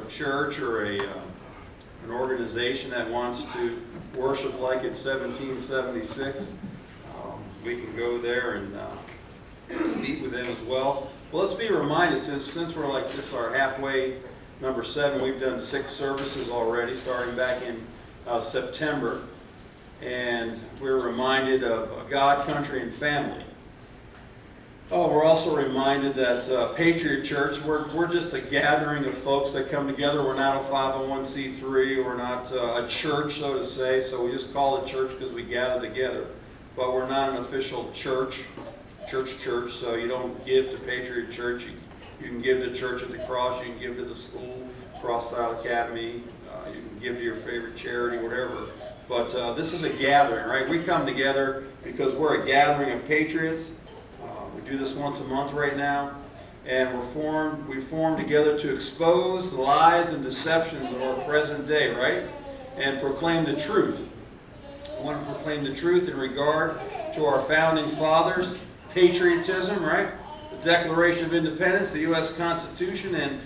church or an organization that wants to worship like it's 1776, we can go there and meet with them as well. Well, let's be reminded, since we're like this, our halfway number 7, we've done 6 services already, starting back in September, and we're reminded of God, country, and family. Oh, we're also reminded that Patriot Church, we're just a gathering of folks that come together. We're not a 501c3. We're not a church, so to say. So we just call it church because we gather together. But we're not an official church. So you don't give to Patriot Church. You can give to Church at the Cross. You can give to the school, Cross Style Academy. You can give to your favorite charity, whatever. But this is a gathering, right? We come together because we're a gathering of patriots. We do this once a month right now, and we form together to expose the lies and deceptions of our present day, right? And proclaim the truth. I want to proclaim the truth in regard to our founding fathers, patriotism, right? The Declaration of Independence, the U.S. Constitution, and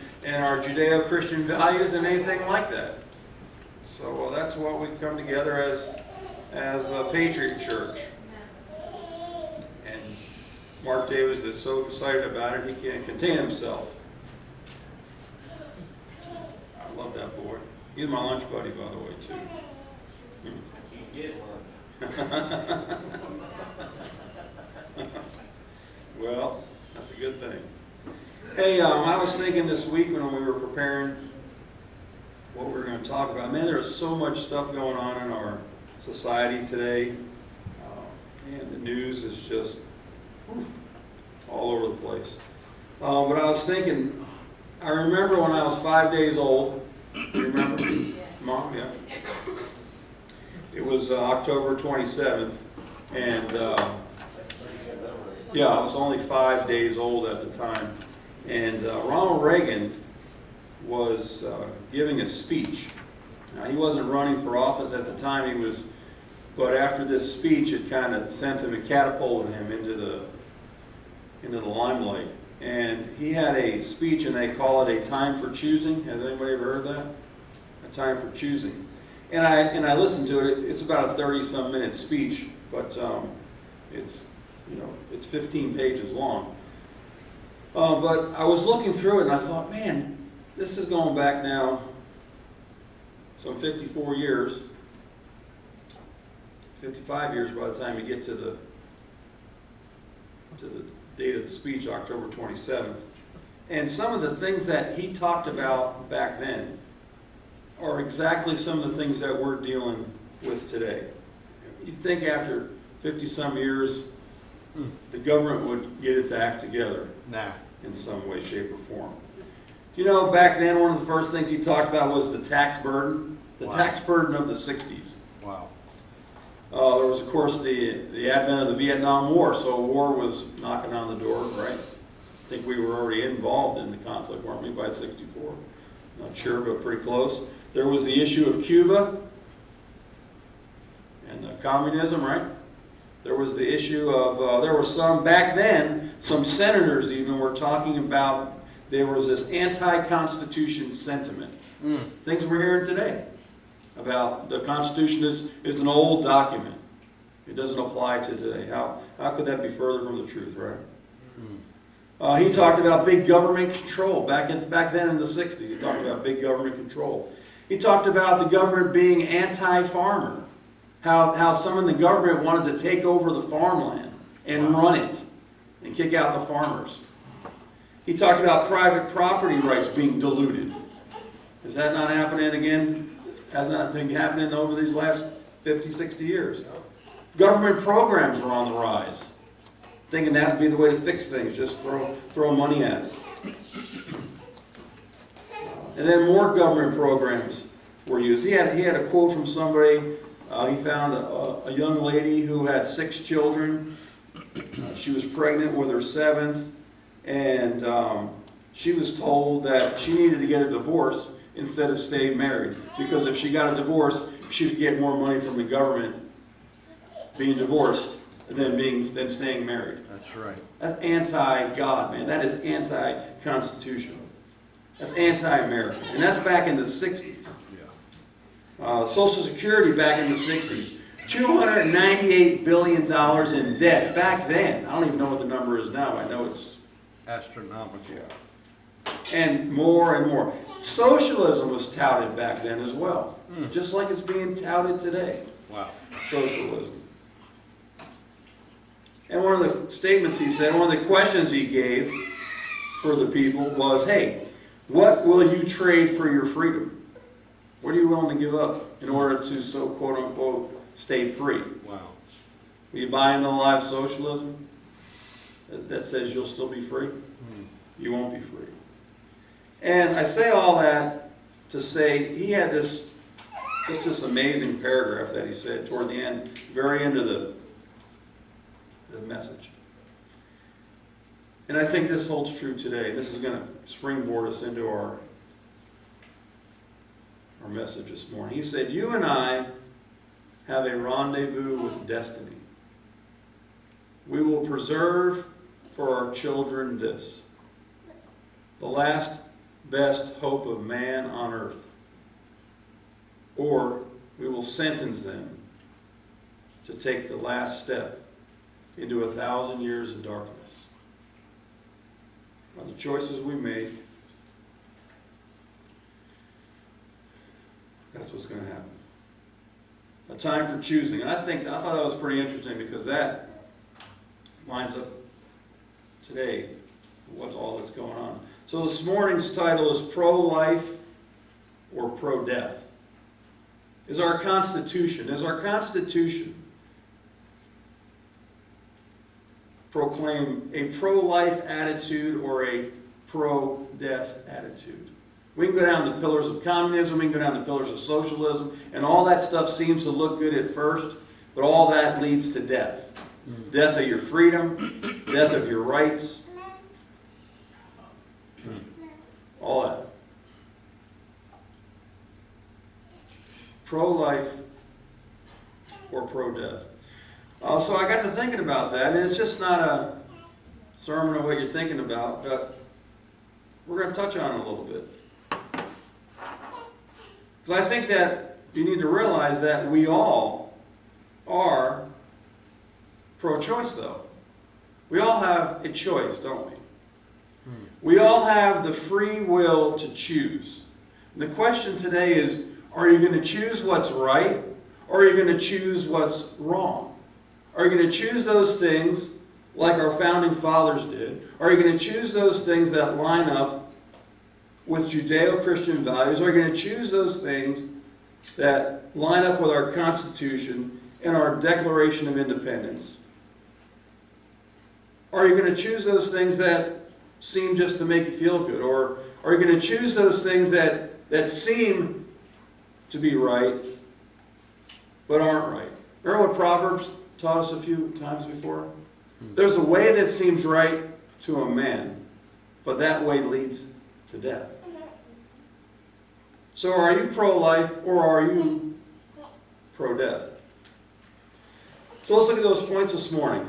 our Judeo-Christian values, and anything like that. So that's what we come together as a Patriot Church. Mark Davis is so excited about it, he can't contain himself. I love that boy. He's my lunch buddy, by the way, too. Can't get one. Well, that's a good thing. Hey, I was thinking this week when we were preparing what we were going to talk about, man, there's so much stuff going on in our society today. And the news is just all over the place. But I was thinking, I remember when I was 5 days old. You remember? Mom? Yeah. It was October 27th. And yeah, I was only 5 days old at the time. And Ronald Reagan was giving a speech. Now, he wasn't running for office at the time. But after this speech, it kind of sent him, it catapulted him into the limelight. And he had a speech, and they call it a time for choosing. Has anybody ever heard that? A time for choosing. And I listened to it. It's about a 30-some minute speech, but it's 15 pages long. But I was looking through it, and I thought, man, this is going back now some 54 years. 55 years by the time you get to the date of the speech, October 27th. And some of the things that he talked about back then are exactly some of the things that we're dealing with today. You'd think after 50-some years, the government would get its act together in some way, shape, or form. You know, back then, one of the first things he talked about was the tax burden, tax burden of the 60s. Wow. There was, of course, the advent of the Vietnam War, so war was knocking on the door, right? I think we were already involved in the conflict, weren't we, by 64? Not sure, but pretty close. There was the issue of Cuba and communism, right? There was the issue of, there were some, back then, some senators even were talking about, there was this anti-Constitution sentiment. Things we're hearing today about the Constitution is an old document. It doesn't apply to today. How could that be further from the truth, right? He talked about big government control back then in the 60s. He talked about big government control. He talked about the government being anti-farmer. How some in the government wanted to take over the farmland and run it and kick out the farmers. He talked about private property rights being diluted. Is that not happening again? Has not been happening over these last 50, 60 years. Government programs are on the rise. Thinking that would be the way to fix things, just throw money at it. And then more government programs were used. He had a quote from somebody. He found a young lady who had 6 children. She was pregnant with her 7th, and she was told that she needed to get a divorce instead of staying married. Because if she got a divorce, she would get more money from the government being divorced than staying married. That's right. That's anti-God, man. That is anti-constitutional. That's anti-American. And that's back in the 60s. Social Security back in the 60s. $298 billion in debt back then. I don't even know what the number is now. I know it's Astronomical. and more. Socialism was touted back then as well, just like it's being touted today. Wow. Socialism. And one of the statements he said, one of the questions he gave for the people was, hey, what will you trade for your freedom? What are you willing to give up in order to, so quote unquote, stay free? Wow. Will you buy into the lie of socialism that says you'll still be free? You won't be free. And I say all that to say he had this amazing paragraph that he said toward the end, very end of the message. And I think this holds true today. This is going to springboard us into our message this morning. He said, you and I have a rendezvous with destiny. We will preserve for our children this, the last best hope of man on earth. Or we will sentence them to take the last step into 1,000 years of darkness. By the choices we make, that's what's going to happen. A time for choosing. And I thought that was pretty interesting because that lines up today with all that's going on. So this morning's title is Pro-Life or Pro-Death. Is our Constitution proclaim a pro-life attitude or a pro-death attitude? We can go down the pillars of communism, we can go down the pillars of socialism, and all that stuff seems to look good at first, but all that leads to death. Death of your freedom, death of your rights, all that. Pro-life or pro-death. So I got to thinking about that, and it's just not a sermon of what you're thinking about, but we're going to touch on it a little bit. Because I think that you need to realize that we all are pro-choice, though. We all have a choice, don't we? We all have the free will to choose. And the question today is, are you going to choose what's right, or are you going to choose what's wrong? Are you going to choose those things like our founding fathers did? Are you going to choose those things that line up with Judeo-Christian values? Are you going to choose those things that line up with our Constitution and our Declaration of Independence? Are you going to choose those things that seem just to make you feel good? Or are you going to choose those things that seem to be right but aren't right? Remember what Proverbs taught us a few times before? There's a way that seems right to a man, but that way leads to death. So are you pro-life or are you pro-death? So let's look at those points this morning.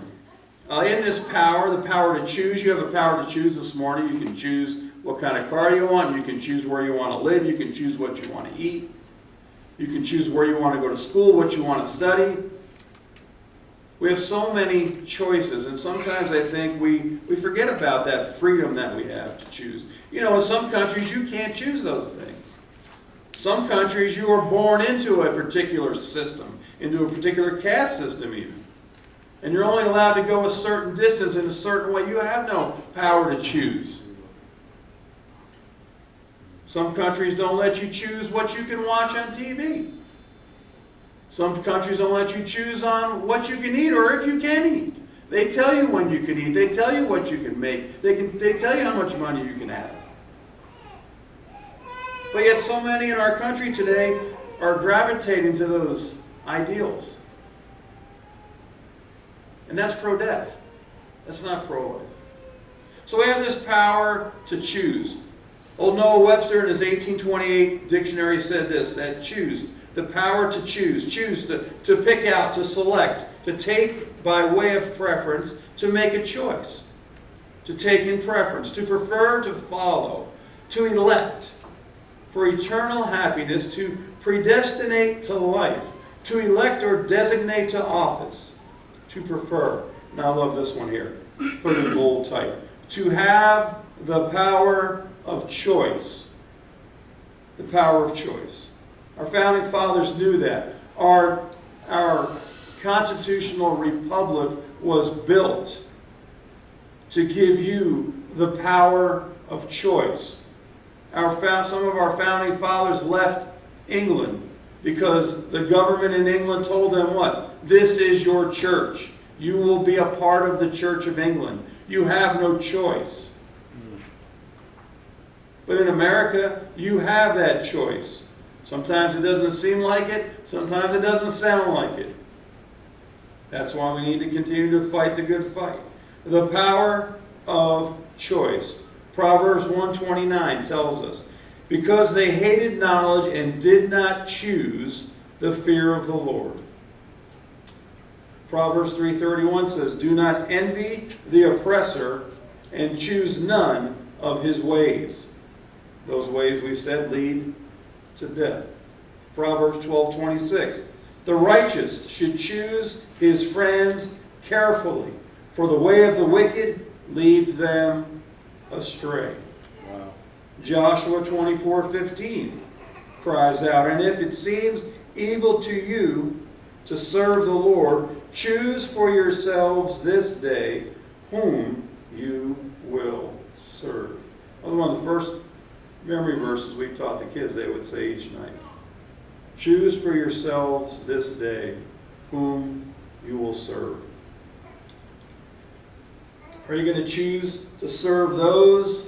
In this power, the power to choose, you have a power to choose this morning. You can choose what kind of car you want. You can choose where you want to live. You can choose what you want to eat. You can choose where you want to go to school, what you want to study. We have so many choices, and sometimes I think we forget about that freedom that we have to choose. You know, in some countries, you can't choose those things. Some countries, you are born into a particular system, into a particular caste system even. And you're only allowed to go a certain distance in a certain way. You have no power to choose. Some countries don't let you choose what you can watch on TV. Some countries don't let you choose on what you can eat or if you can eat. They tell you when you can eat. They tell you what you can make. They tell you how much money you can have. But yet so many in our country today are gravitating to those ideals. And that's pro-death. That's not pro-life. So we have this power to choose. Old Noah Webster in his 1828 dictionary said this, that choose, the power to choose to pick out, to select, to take by way of preference, to make a choice, to take in preference, to prefer, to follow, to elect for eternal happiness, to predestinate to life, to elect or designate to office, to prefer. Now I love this one here. Put it in bold type. To have the power of choice. The power of choice. Our founding fathers knew that. Our constitutional republic was built to give you the power of choice. Some of our founding fathers left England because the government in England told them what? This is your church. You will be a part of the Church of England. You have no choice. But in America, you have that choice. Sometimes it doesn't seem like it. Sometimes it doesn't sound like it. That's why we need to continue to fight the good fight. The power of choice. Proverbs 1:29 tells us, because they hated knowledge and did not choose the fear of the Lord. Proverbs 3:31 says, do not envy the oppressor and choose none of his ways. Those ways, we said, lead to death. Proverbs 12:26, the righteous should choose his friends carefully, for the way of the wicked leads them astray. Wow. Joshua 24:15 cries out, and if it seems evil to you to serve the Lord, choose for yourselves this day whom you will serve. That was one of the first memory verses we taught the kids they would say each night. Choose for yourselves this day whom you will serve. Are you going to choose to serve those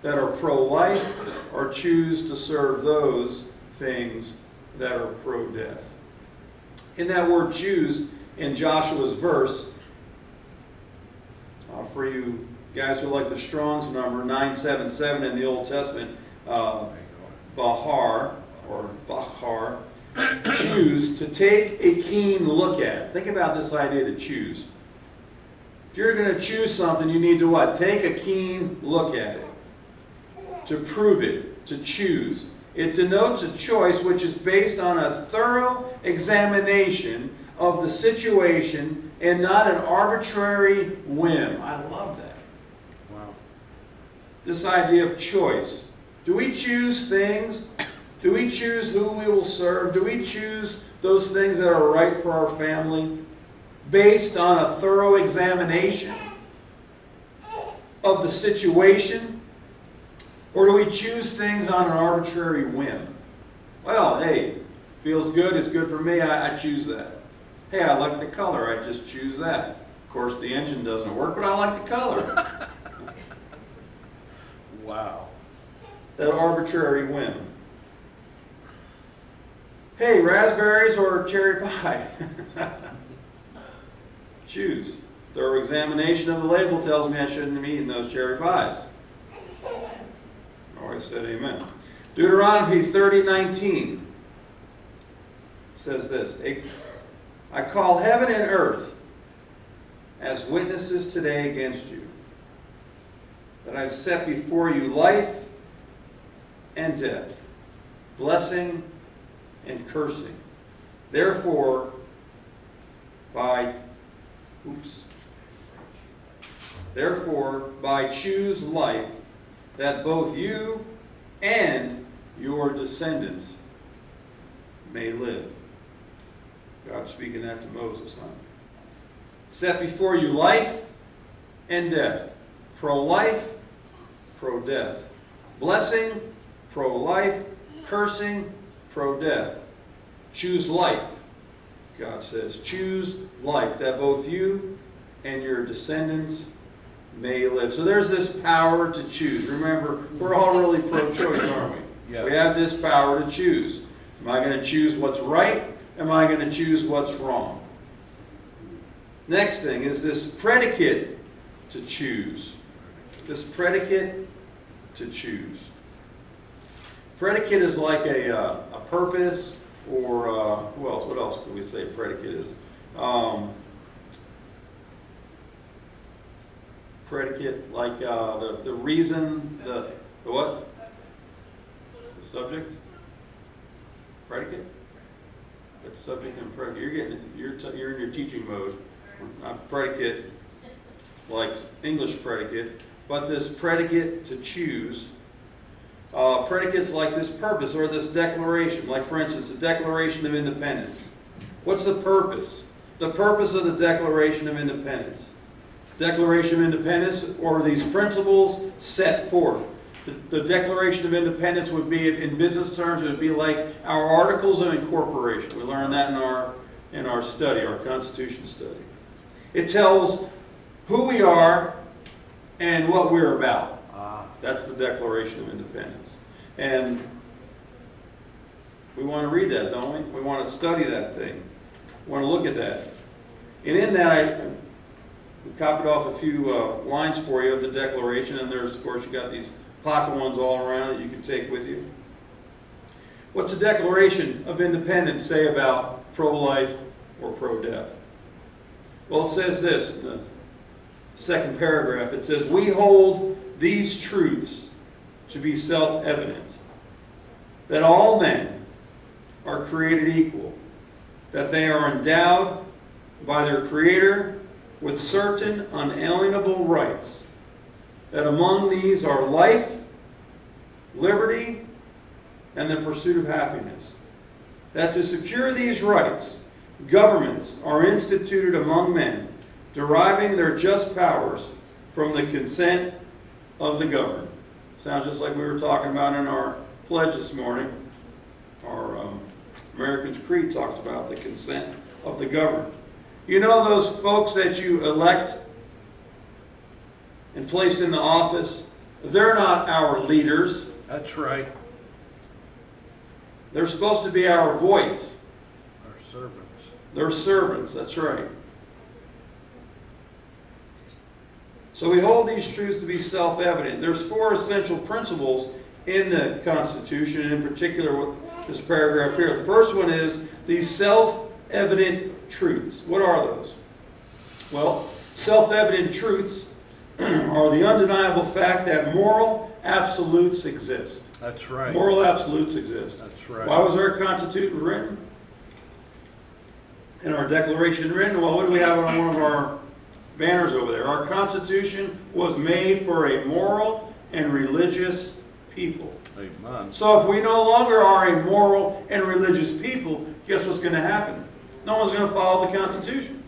that are pro-life or choose to serve those things that are pro-death? In that word choose, in Joshua's verse, for you guys who like the Strong's number, 977 in the Old Testament, Bahar, or Bachar, choose, to take a keen look at. Think about this idea to choose. If you're going to choose something, you need to what? Take a keen look at it. To prove it, to choose. It denotes a choice which is based on a thorough examination of the situation and not an arbitrary whim. I love that. Wow. This idea of choice. Do we choose things? Do we choose who we will serve? Do we choose those things that are right for our family based on a thorough examination of the situation? Or do we choose things on an arbitrary whim? Well, hey, feels good, it's good for me, I choose that. Hey, I like the color, I just choose that. Of course, the engine doesn't work, but I like the color. Wow. That arbitrary whim. Hey, raspberries or cherry pie? Choose. Thorough examination of the label tells me I shouldn't be eating those cherry pies. My wife said amen. Deuteronomy 30:19 says this, I call heaven and earth as witnesses today against you, that I've set before you life and death, blessing and cursing. Therefore, by choose life, that both you and your descendants may live. God speaking that to Moses, huh? Set before you life and death. Pro-life, pro-death. Blessing, pro-life. Cursing, pro-death. Choose life, God says. Choose life, that both you and your descendants may live. So there's this power to choose. Remember, we're all really pro-choice, aren't we? Yeah. We have this power to choose. Am I going to choose what's right? Am I going to choose what's wrong? Next thing is this predicate to choose. This predicate to choose. Predicate is like a purpose, or what else could we say predicate is? Predicate, like the reason, the what? subject, predicate. That's subject and predicate. You're in your teaching mode. Not predicate like English predicate, but this predicate to choose. Predicates like this purpose or this declaration, like for instance, the Declaration of Independence. What's the purpose? The purpose of the Declaration of Independence. Declaration of Independence, or these principles set forth. The Declaration of Independence would be, in business terms, it would be like our Articles of Incorporation. We learned that in our study, our Constitution study. It tells who we are and what we're about. That's the Declaration of Independence. And we want to read that, don't we? We want to study that thing. We want to look at that. And in that, I copied off a few lines for you of the Declaration. And there's, of course, you got these pocket ones all around that you can take with you. What's the Declaration of Independence say about pro-life or pro-death? Well, it says this in the second paragraph. It says, "We hold these truths to be self-evident, that all men are created equal, that they are endowed by their Creator with certain unalienable rights, that among these are life, liberty, and the pursuit of happiness, that to secure these rights, governments are instituted among men, deriving their just powers from the consent of the governed." Sounds just like we were talking about in our pledge this morning. Our Americans' Creed talks about the consent of the governed. You know those folks that you elect and place in the office? They're not our leaders. That's right. They're supposed to be our voice. Our servants. They're servants, that's right. So we hold these truths to be self-evident. There's 4 essential principles in the Constitution, and in particular with this paragraph here. The first one is these self-evident truths. What are those? Well, self-evident truths are the undeniable fact that moral absolutes exist. That's right. Moral absolutes exist. That's right. Why was our Constitution written? And our Declaration written? Well, what do we have on one of our banners over there? Our Constitution was made for a moral and religious people. Amen. So if we no longer are a moral and religious people, guess what's going to happen? No one's going to follow the Constitution.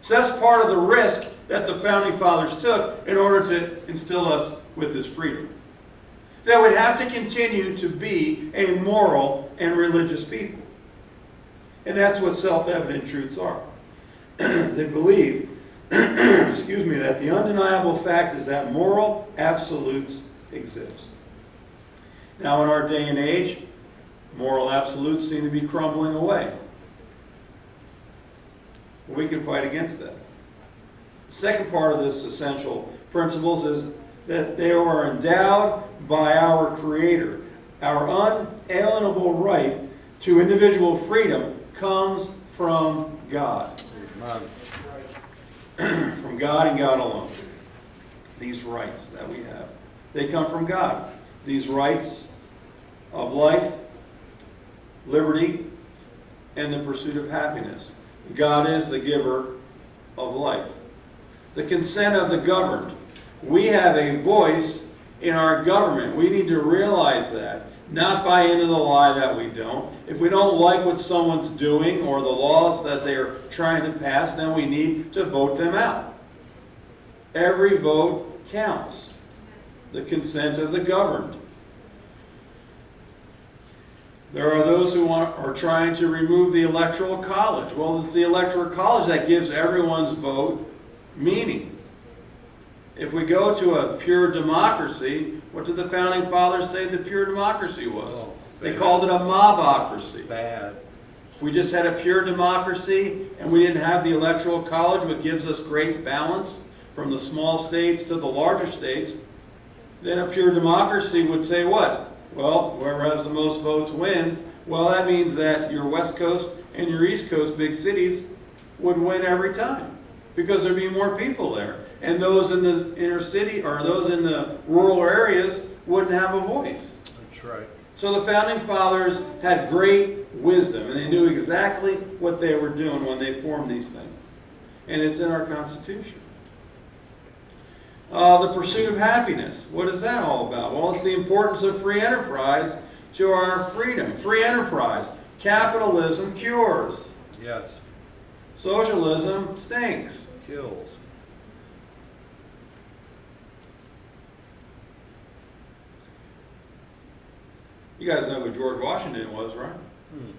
So that's part of the risk that the Founding Fathers took in order to instill us with this freedom. That we'd have to continue to be a moral and religious people. And that's what self-evident truths are. They believe, that the undeniable fact is that moral absolutes exist. Now, in our day and age, moral absolutes seem to be crumbling away. We can fight against that. The second part of this essential principles is that they are endowed by our Creator. Our unalienable right to individual freedom comes from God. From God and God alone. These rights that we have, they come from God. These rights of life, liberty, and the pursuit of happiness. God is the giver of life. The consent of the governed. We have a voice in our government. We need to realize that. Not buy into the lie that we don't. If we don't like what someone's doing or the laws that they're trying to pass, then we need to vote them out. Every vote counts. The consent of the governed. There are those who are trying to remove the Electoral College. Well, it's the Electoral College that gives everyone's vote meaning. If we go to a pure democracy, what did the Founding Fathers say the pure democracy was? They called it a mobocracy. Bad. If we just had a pure democracy and we didn't have the Electoral College, which gives us great balance from the small states to the larger states, then a pure democracy would say what? Well, whoever has the most votes wins. Well, that means that your West Coast and your East Coast big cities would win every time because there'd be more people there. And those in the inner city or those in the rural areas wouldn't have a voice. That's right. So the Founding Fathers had great wisdom, and they knew exactly what they were doing when they formed these things. And it's in our Constitution. The pursuit of happiness. What is that all about? Well, it's the importance of free enterprise to our freedom. Free enterprise. Capitalism cures. Yes. Socialism stinks. Kills. You guys know who George Washington was, right? Hmm.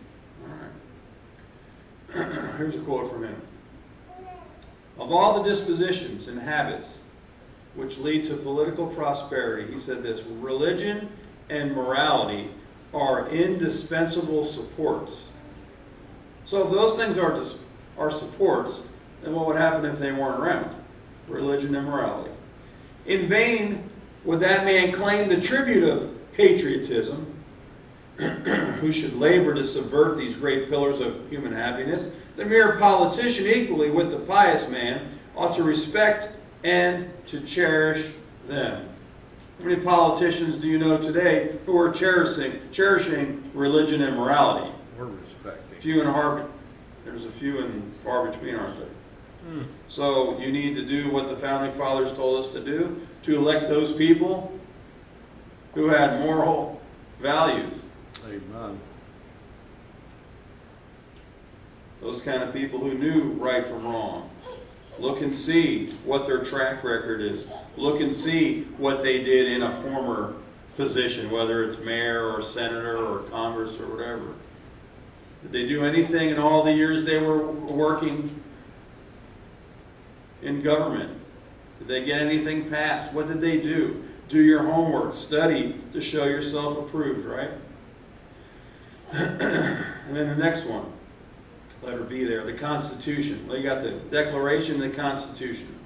All right. Here's a quote from him. Of all the dispositions and habits which lead to political prosperity, he said this: religion and morality are indispensable supports. So if those things are supports, then what would happen if they weren't around? Religion and morality. In vain would that man claim the tribute of patriotism, who should labor to subvert these great pillars of human happiness. The mere politician, equally with the pious man, ought to respect and to cherish them. How many politicians do you know today who are cherishing religion and morality? We're respecting. Few and far. There's a few and far between, aren't there? Hmm. So you need to do what the Founding Fathers told us to do, to elect those people who had moral values. Amen. Those kind of people who knew right from wrong. Look and see what their track record is. Look and see what they did in a former position, whether it's mayor or senator or Congress or whatever. Did they do anything in all the years they were working in government? Did they get anything passed? What did they do? Do your homework. Study to show yourself approved, right? And then the next one. Letter B there, the Constitution. Well, you got the Declaration and the Constitution.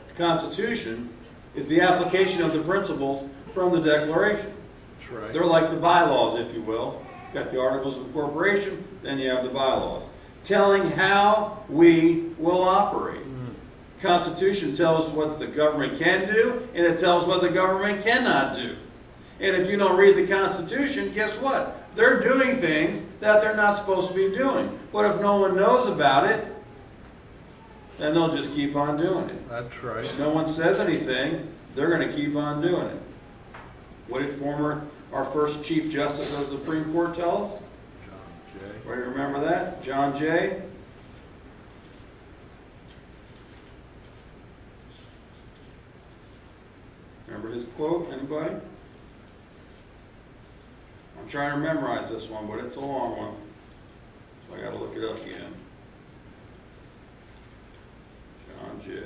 The Constitution is the application of the principles from the Declaration. That's right. They're like the bylaws, if you will. You've got the Articles of Incorporation, then you have the bylaws, telling how we will operate. The Constitution tells what the government can do, and it tells what the government cannot do. And if you don't read the Constitution, guess what? They're doing things that they're not supposed to be doing. But if no one knows about it, then they'll just keep on doing it. That's right. If no one says anything, they're going to keep on doing it. What did our first Chief Justice of the Supreme Court tell us? John Jay. Everybody remember that? John Jay. Remember his quote? Anybody? I'm trying to memorize this one, but it's a long one. So I got to look it up again. John Jay. At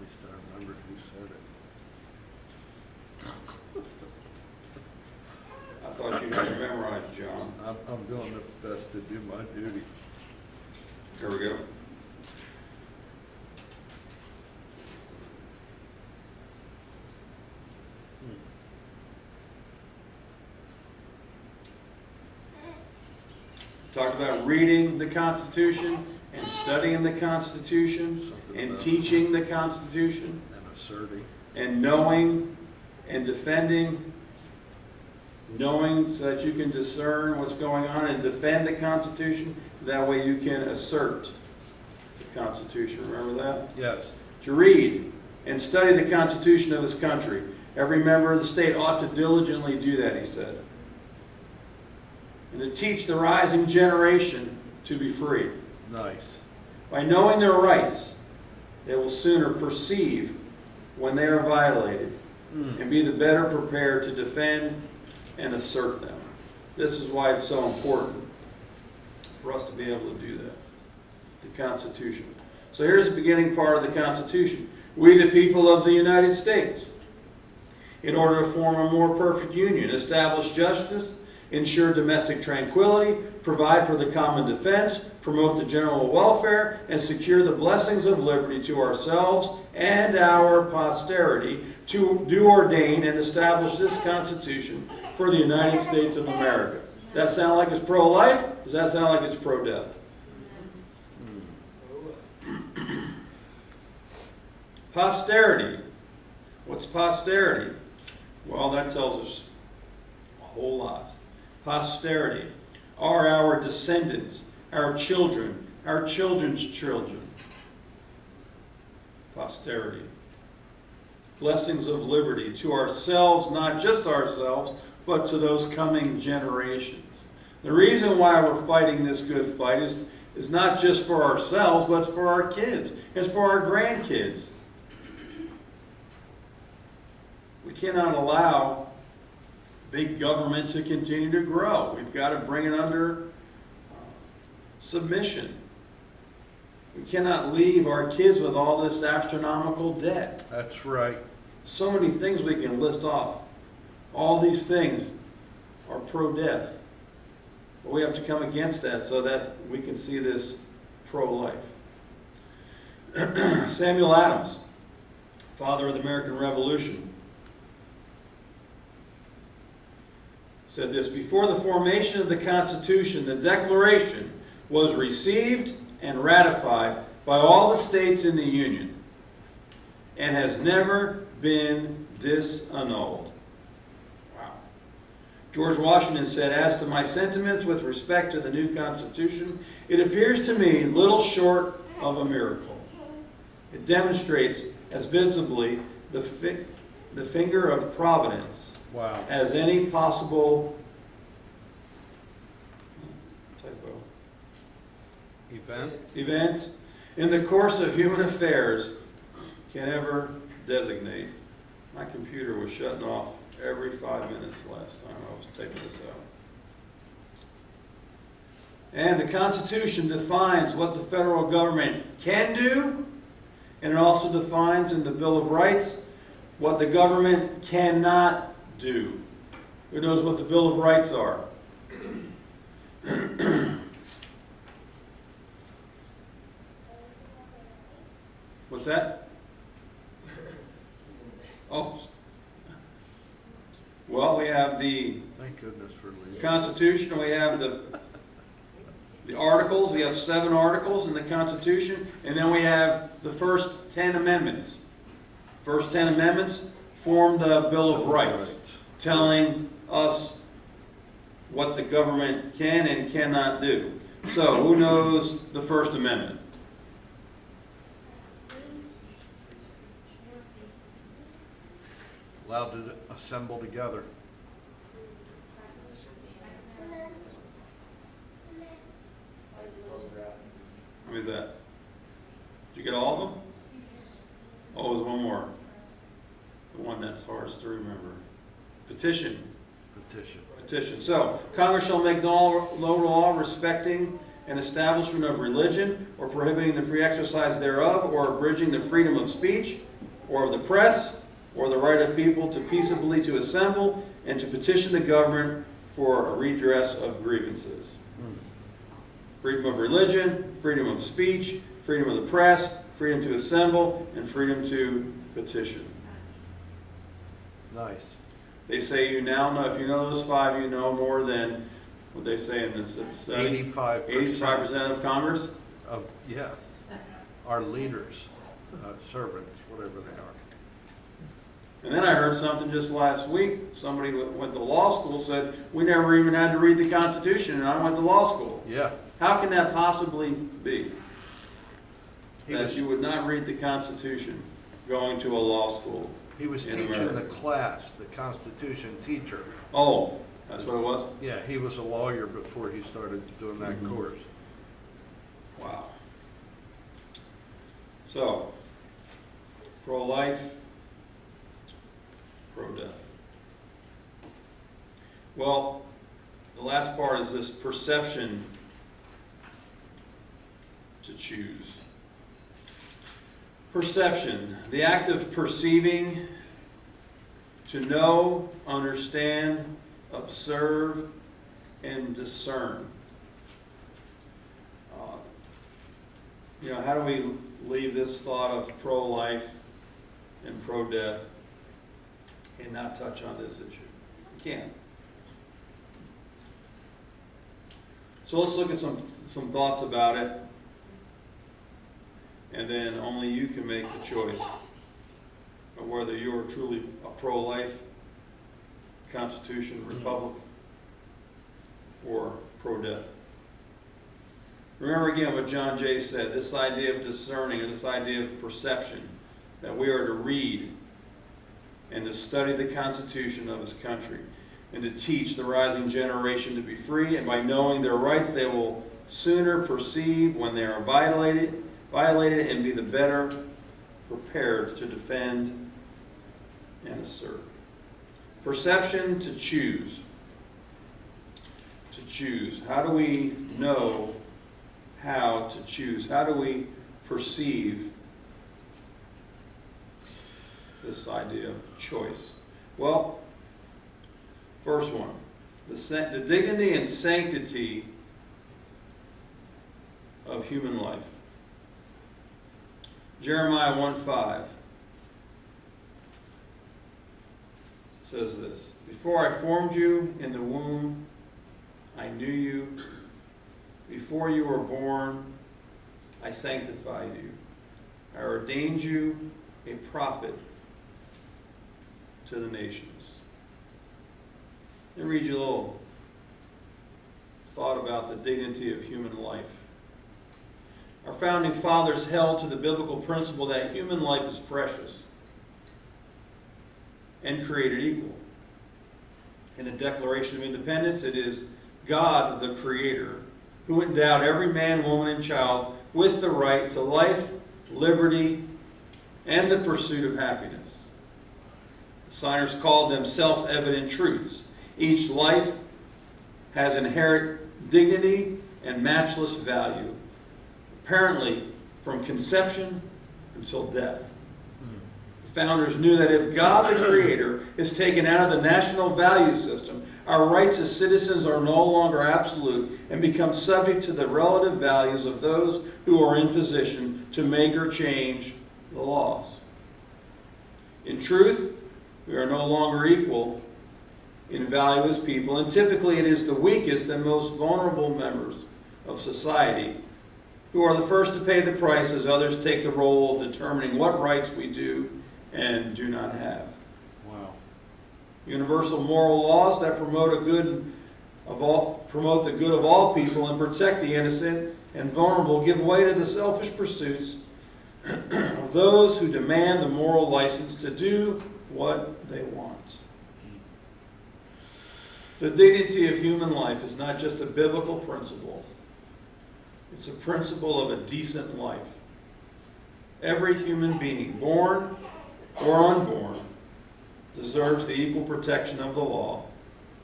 least I remembered who said it. I thought you had to memorize, John. I'm doing the best to do my duty. Here we go. Talked about reading the Constitution and studying the Constitution and teaching the Constitution And asserting. and knowing and defending, knowing so that you can discern what's going on and defend the Constitution. That way you can assert the Constitution. Remember that? Yes. To read and study the Constitution of his country. Every member of the state ought to diligently do that, he said. And to teach the rising generation to be free. Nice. By knowing their rights, they will sooner perceive when they are violated and be the better prepared to defend and assert them. This is why it's so important for us to be able to do that. The Constitution. So here's the beginning part of the Constitution. We, the people of the United States, in order to form a more perfect union, establish justice, ensure domestic tranquility, provide for the common defense, promote the general welfare, and secure the blessings of liberty to ourselves and our posterity, to do ordain and establish this Constitution for the United States of America. Does that sound like it's pro-life? Does that sound like it's pro-death? Posterity. What's posterity? Well, that tells us a whole lot. Posterity are our descendants, our children, our children's children. Posterity. Blessings of liberty to ourselves, not just ourselves, but to those coming generations. The reason why we're fighting this good fight is not just for ourselves, but it's for our kids. It's for our grandkids. We cannot allow big government to continue to grow. We've got to bring it under submission. We cannot leave our kids with all this astronomical debt. That's right. So many things we can list off. All these things are pro-death. But we have to come against that so that we can see this pro-life. Samuel Adams, father of the American Revolution, said this: before the formation of the Constitution, the Declaration was received and ratified by all the states in the Union and has never been disannulled. Wow. George Washington said, as to my sentiments with respect to the new Constitution, it appears to me little short of a miracle. It demonstrates as visibly the finger of providence Wow. as any possible event in the course of human affairs can ever designate. My computer was shutting off every 5 minutes last time I was taking this out. And the Constitution defines what the federal government can do, and it also defines in the Bill of Rights what the government cannot do. Who knows what the Bill of Rights are? What's that? Oh. Well, we have the Thank goodness for leaving. Constitution, we have the Articles. We have 7 articles in the Constitution, and then we have the first 10 amendments. First 10 amendments form the Bill of Rights, telling us what the government can and cannot do. So, who knows the First Amendment? Allowed to assemble together. How many is that? Did you get all of them? Oh, there's one more. The one that's hardest to remember. Petition. Petition. Petition. So, Congress shall make no law respecting an establishment of religion, or prohibiting the free exercise thereof, or abridging the freedom of speech, or of the press, or the right of people to peaceably to assemble and to petition the government for a redress of grievances. Freedom of religion, freedom of speech, freedom of the press, freedom to assemble, and freedom to petition. Nice. They say you now know, if you know those 5, you know more than what they say in this study. 85% of Congress? Of, yeah. Our leaders, servants, whatever they are. And then I heard something just last week. Somebody went to law school said, we never even had to read the Constitution, and I went to law school. Yeah. How can that possibly be? He That was, you would not read the Constitution going to a law school. he was in teaching America. the class, the Constitution teacher. Oh, that's what it was? Yeah, he was a lawyer before he started doing that Mhm. course. Wow. So, pro-life, pro-death. Well, the last part is this perception to choose. Perception, the act of perceiving, to know, understand, observe, and discern. How do we leave this thought of pro-life and pro-death and not touch on this issue? We can't. So let's look at some thoughts about it, and then only you can make the choice whether you are truly a pro-life Constitution, Republic, or pro-death. Remember again what John Jay said, this idea of discerning, or this idea of perception, that we are to read and to study the Constitution of this country, and to teach the rising generation to be free, and by knowing their rights they will sooner perceive when they are violated, and be the better prepared to defend and assert. Perception, to choose. To choose. How do we know how to choose? How do we perceive this idea of choice? Well, first one, the dignity and sanctity of human life. Jeremiah 1:5 says this, before I formed you in the womb, I knew you. Before you were born, I sanctified you. I ordained you a prophet to the nations. Let me read you a little thought about the dignity of human life. Our founding fathers held to the biblical principle that human life is precious and created equal. In the Declaration of Independence, it is God, the Creator, who endowed every man, woman, and child with the right to life, liberty, and the pursuit of happiness. The signers called them self-evident truths. Each life has inherent dignity and matchless value, apparently from conception until death. The founders knew that if God, the Creator, is taken out of the national value system, our rights as citizens are no longer absolute and become subject to the relative values of those who are in position to make or change the laws. In truth, we are no longer equal in value as people, and typically it is the weakest and most vulnerable members of society who are the first to pay the price as others take the role of determining what rights we do and do not have. Wow. Universal moral laws that promote the good of all people and protect the innocent and vulnerable give way to the selfish pursuits of those who demand the moral license to do what they want. The dignity of human life is not just a biblical principle. It's a principle of a decent life. Every human being, born or unborn, deserves the equal protection of the law,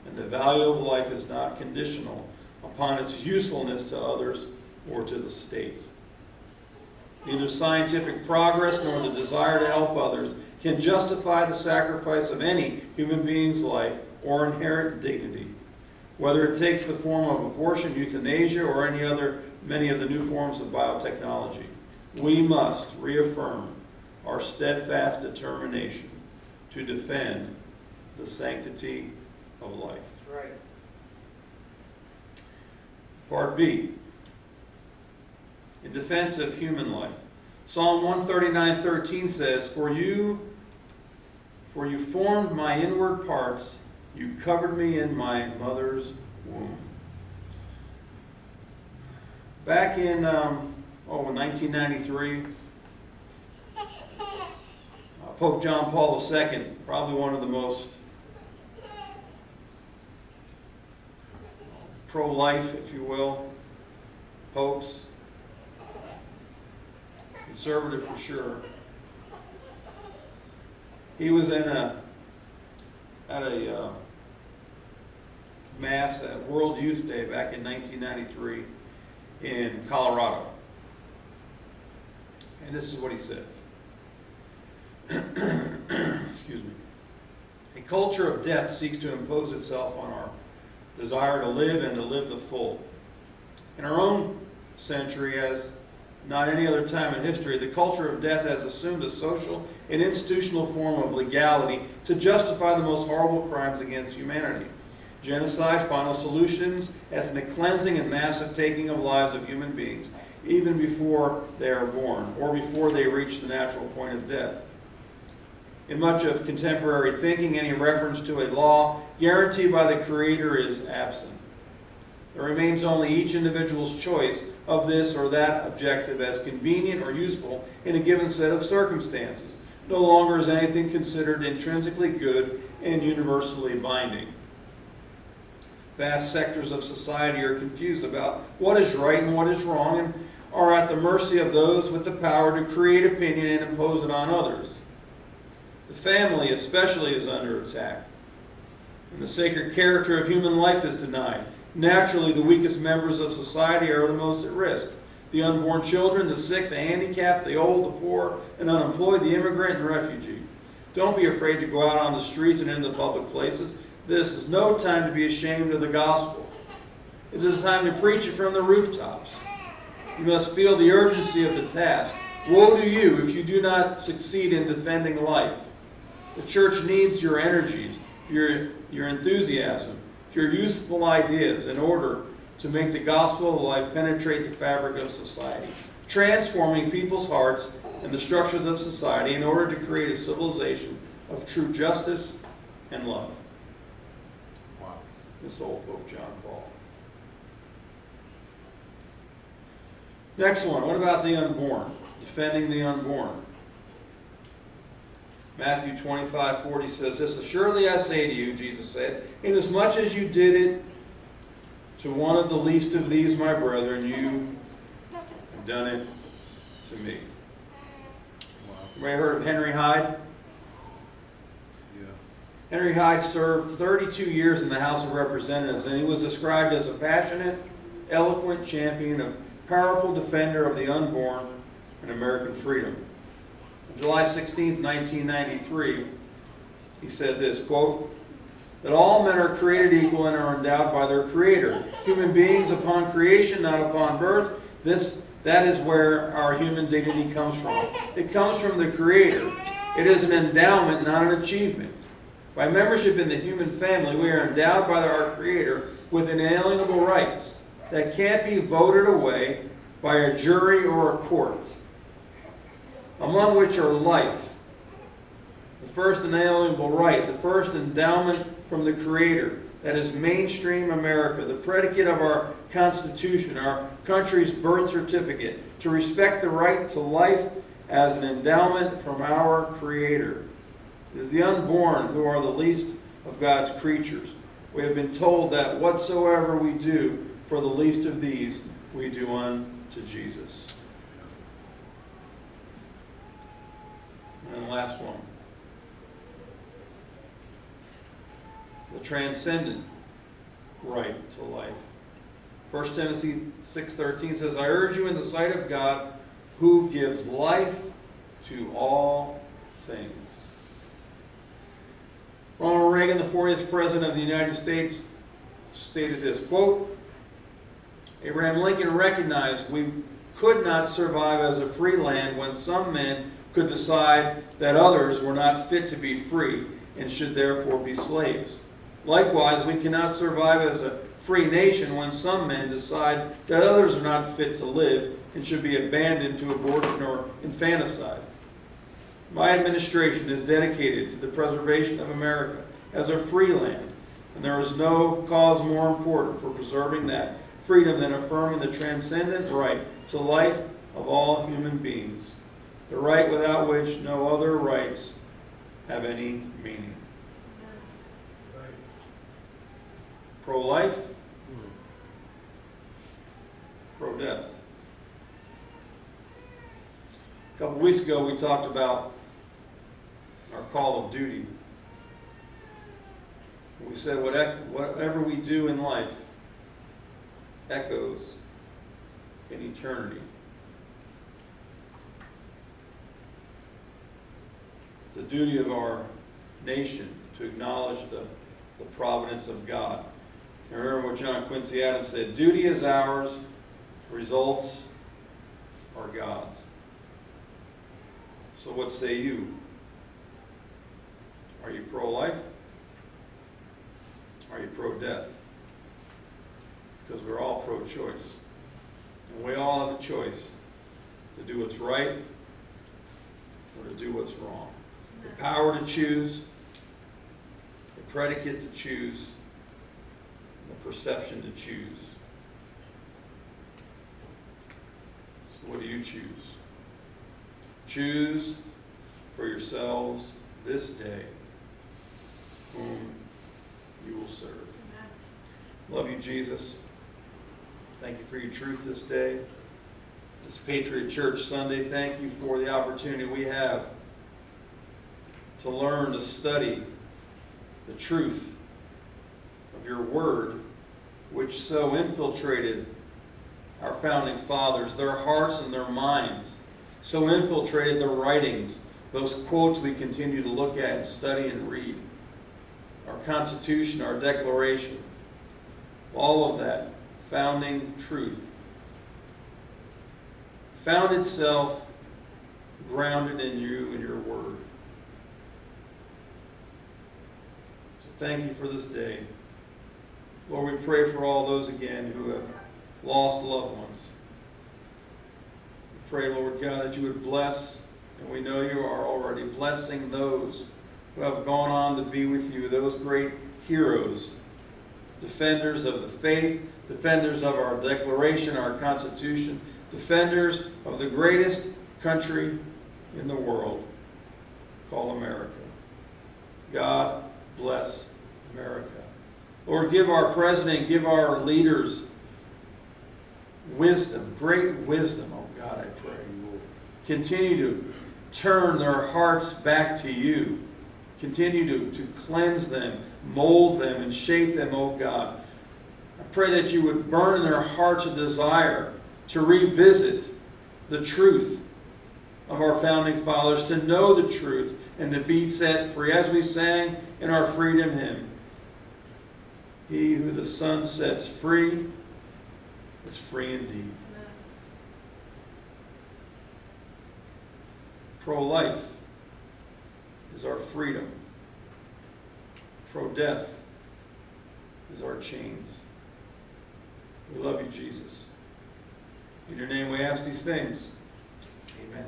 and the value of life is not conditional upon its usefulness to others or to the state. Neither scientific progress nor the desire to help others can justify the sacrifice of any human being's life or inherent dignity, whether it takes the form of abortion, euthanasia, or many of the new forms of biotechnology. We must reaffirm our steadfast determination to defend the sanctity of life. That's right. Part B, in defense of human life. Psalm 139:13 says, For you formed my inward parts, you covered me in my mother's womb. Back in 1993, Pope John Paul II, probably one of the most pro-life, if you will, popes, conservative for sure. He was at a mass at World Youth Day back in 1993 in Colorado. And this is what he said. Excuse me. A culture of death seeks to impose itself on our desire to live and to live the full. In our own century, as not any other time in history, the culture of death has assumed a social and institutional form of legality to justify the most horrible crimes against humanity. Genocide, final solutions, ethnic cleansing, and massive taking of lives of human beings, even before they are born or before they reach the natural point of death. In much of contemporary thinking, any reference to a law guaranteed by the Creator is absent. There remains only each individual's choice of this or that objective as convenient or useful in a given set of circumstances. No longer is anything considered intrinsically good and universally binding. Vast sectors of society are confused about what is right and what is wrong and are at the mercy of those with the power to create opinion and impose it on others. The family especially is under attack, and the sacred character of human life is denied. Naturally, the weakest members of society are the most at risk. The unborn children, the sick, the handicapped, the old, the poor, and unemployed, the immigrant and refugee. Don't be afraid to go out on the streets and into the public places. This is no time to be ashamed of the gospel. It is a time to preach it from the rooftops. You must feel the urgency of the task. Woe to you if you do not succeed in defending life. The church needs your energies, your enthusiasm, your useful ideas in order to make the gospel of life penetrate the fabric of society, transforming people's hearts and the structures of society in order to create a civilization of true justice and love. Wow. This old Pope John Paul. Next one, what about the unborn? Defending the unborn. Matthew 25:40 says this, "Assuredly I say to you," Jesus said, "inasmuch as you did it to one of the least of these, my brethren, you have done it to me." Wow. Anybody heard of Henry Hyde? Yeah. Henry Hyde served 32 years in the House of Representatives, and he was described as a passionate, eloquent champion, a powerful defender of the unborn and American freedom. On July 16, 1993, he said this, quote, "that all men are created equal and are endowed by their Creator. Human beings upon creation, not upon birth. That is where our human dignity comes from. It comes from the Creator. It is an endowment, not an achievement. By membership in the human family, we are endowed by our Creator with inalienable rights that can't be voted away by a jury or a court, among which are life, the first inalienable right, the first endowment from the Creator, that is mainstream America, the predicate of our Constitution, our country's birth certificate, to respect the right to life as an endowment from our Creator. It is the unborn who are the least of God's creatures. We have been told that whatsoever we do for the least of these, we do unto Jesus." And the last one. The transcendent right to life. 1 Timothy 6:13 says, "I urge you in the sight of God, who gives life to all things." Ronald Reagan, the 40th President of the United States, stated this, quote, "Abraham Lincoln recognized we could not survive as a free land when some men could decide that others were not fit to be free and should therefore be slaves. Likewise, we cannot survive as a free nation when some men decide that others are not fit to live and should be abandoned to abortion or infanticide. My administration is dedicated to the preservation of America as a free land, and there is no cause more important for preserving that freedom than affirming the transcendent right to life of all human beings, the right without which no other rights have any meaning." Pro-life, pro-death. A couple weeks ago we talked about our call of duty. We said whatever we do in life echoes in eternity. It's the duty of our nation to acknowledge the providence of God. And remember what John Quincy Adams said, "Duty is ours, results are God's." So what say you? Are you pro-life? Are you pro-death? Because we're all pro-choice. And we all have a choice to do what's right or to do what's wrong. the power to choose, the predicate to choose, the perception to choose. So what do you choose? Choose for yourselves this day whom you will serve. Love you, Jesus. Thank you for your truth this day. This Patriot Church Sunday, thank you for the opportunity we have to learn, to study the truth of your word, which so infiltrated our founding fathers, their hearts and their minds, so infiltrated their writings, those quotes we continue to look at and study and read, our Constitution, our Declaration, all of that founding truth found itself grounded in you and your word. So thank you for this day. Lord, we pray for all those again who have lost loved ones. We pray, Lord God, that you would bless, and we know you are already blessing those who have gone on to be with you, those great heroes, defenders of the faith, defenders of our Declaration, our Constitution, defenders of the greatest country in the world, called America. God bless America. Lord, give our president, give our leaders wisdom, great wisdom, oh God, I pray. Continue to turn their hearts back to you. Continue to cleanse them, mold them, and shape them, oh God. I pray that you would burn in their hearts a desire to revisit the truth of our founding fathers, to know the truth, and to be set free. As we sang in our freedom hymn, he who the Son sets free is free indeed. Pro-life is our freedom. Pro-death is our chains. We love you, Jesus. In your name we ask these things. Amen.